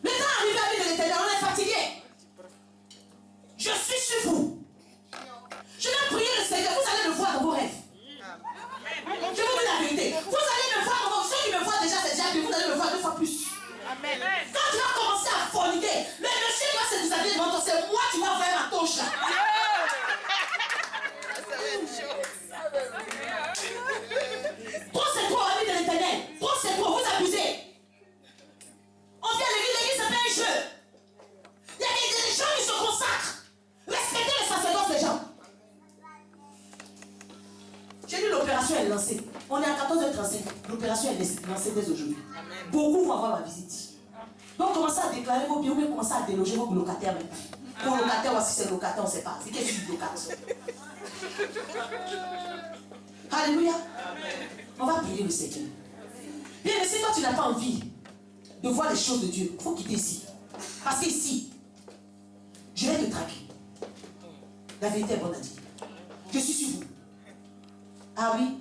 C: Le temps arrivé à vie de l'Éternel, on est fatigué. Je suis sur vous. Je vais prier le Seigneur, vous allez me voir dans vos rêves. Je vous dis la vérité. Vous allez me voir dans vos rêves. Ceux qui me voient déjà, c'est déjà que vous allez me voir 2 fois plus.
B: Amen.
C: Quand tu vas commencer à forniquer, le monsieur va se déshabiller devant toi, c'est moi qui vais envoyer ma touche là. Trop c'est trop, ami de l'Éternel. Trop c'est trop, vous abusez. On vient à l'église, c'est pas un jeu. Il y a des gens qui se consacrent. Respectez les sacerdoces des gens. J'ai dit l'opération est lancée. On est à 14h35. L'opération est lancée dès aujourd'hui. Beaucoup vont avoir ma visite. Donc commencez à déclarer vos biens ou bien commencez à déloger vos locataires maintenant. Pour locataire, voici c'est locataire, on ne sait pas. C'est qu'est-ce que locataire? Alléluia. On va prier le Seigneur. Bien, mais si toi tu n'as pas envie de voir les choses de Dieu, il faut quitter ici. Parce qu'ici, je vais te traquer. La vérité est bonne à dire. Je suis sur vous. Ah oui,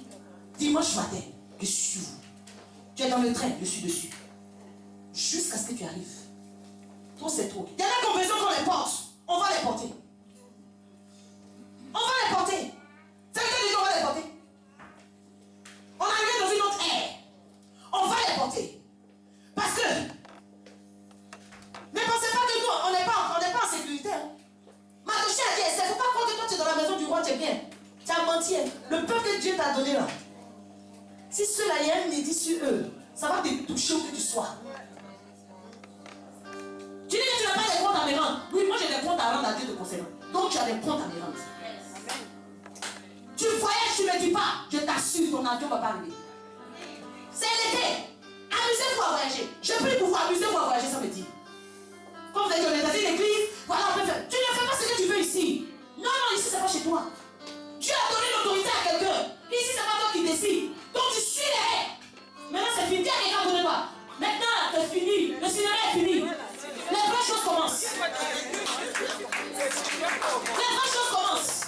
C: dimanche matin, je suis sur vous. Tu es dans le train, je suis dessus. Jusqu'à ce que tu arrives. Trop c'est trop. Il y en a qui ont besoin qu'on les porte. On va les porter. On va les porter. C'est ce que dit qu'on va les porter. On arrive dans une autre ère. On va les porter. Parce que ne pensez pas que nous, on n'est pas en sécurité. Hein. Mardochée a dit, il ne faut pas croire que toi tu es dans la maison du roi, tu es bien. Tu as menti. Hein. Le peuple que Dieu t'a donné là. Si ceux-là, il y a un édit sur eux, ça va te toucher où que tu sois. Tu dis que tu n'as pas des comptes à me rendre. Oui, moi j'ai des comptes à rendre à Dieu de concernant. Donc tu as des comptes à me rendre. Tu voyages, tu ne me dis pas. Je t'assure, ton avion ne va pas arriver. C'est l'été. Amusez-vous à voyager. Je prie pour vous, amusez-vous à voyager, ça me dit. Quand vous êtes dans l'église, voilà, on peut faire. Tu ne fais pas ce que tu veux ici. Non, non, ici, c'est pas chez toi. Dieu a donné l'autorité à quelqu'un. Ici, c'est pas toi qui décides. Donc tu suis les règles. Maintenant, c'est fini. Dis à quelqu'un de toi. Maintenant, c'est fini. Le cinéma est fini. Les vraies choses commencent. Les vraies choses commencent.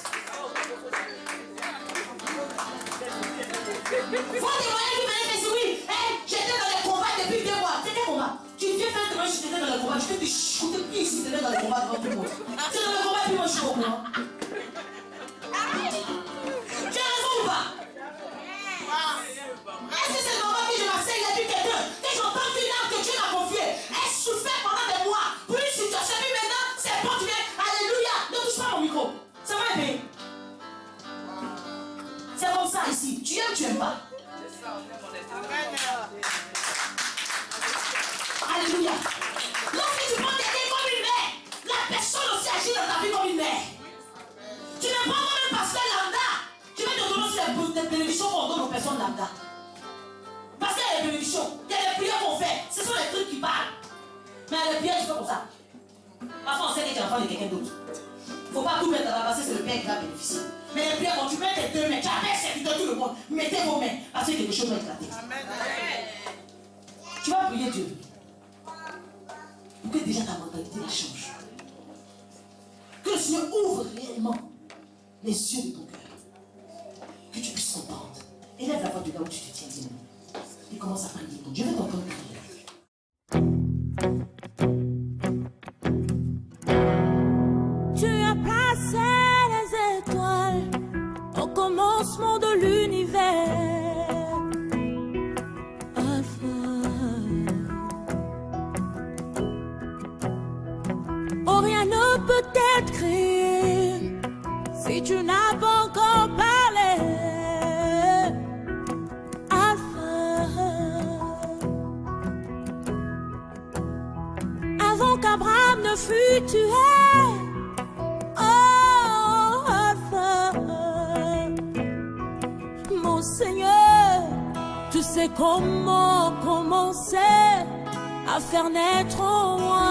C: Faut témoigner qui venait dire oui. Hey, j'étais dans les combats depuis 2 mois. C'est quel combat? Tu viens faire témoigner si tu étais dans les combats. Je vais te shooter plus si tu étais dans les combats devant tout le monde. Tu es dans les combats puis moi je suis au courant. Tu as raison ou pas? Est-ce que c'est normal que je m'asseye là depuis quelqu'un? Que j'entends une âme que Dieu m'a confiée. Elle souffrait pendant des mois. Puis une situation, puis maintenant, c'est bon, tu viens. Alléluia. Ne touche pas mon micro. Ça va aider. C'est comme ça ici. Tu aimes, tu n'aimes pas. Alléluia. Lorsque tu prends quelqu'un comme une mère, la personne aussi agit dans ta vie comme une mère. Tu ne prends pas même pasteur lambda. Tu vas te donner sur les bénédictions qu'on donne aux personnes lambda. Parce qu'il y a des bénédictions, il y a des prières qu'on fait. Ce sont les trucs qui parlent. Mais les prières, tu fais comme ça. Parfois, on sait que tu es l'enfant de quelqu'un d'autre. Il ne faut pas tout mettre là-bas parce que c'est le Père qui va bénéficier. Mais les prières, quand tu mets tes 2 mains, tu appelles serviteur tout le monde. Mettez vos mains parce que quelque chose va éclater. Amen. Tu vas prier Dieu. Pour que déjà ta mentalité la change. Que le Seigneur ouvre réellement les yeux de ton cœur. Que tu puisses comprendre. Élève la voix de là où tu te tiens, bien. Et commence à prier. Donc Dieu veut t'entendre prier.
D: Tu as placé les étoiles au commencement de l'univers. Alpha. Oh, rien ne peut être créé si tu n'as pas encore parlé. Avant qu'Abraham ne fût tué, oh, Alpha, mon Seigneur, tu sais comment commencer à faire naître en moi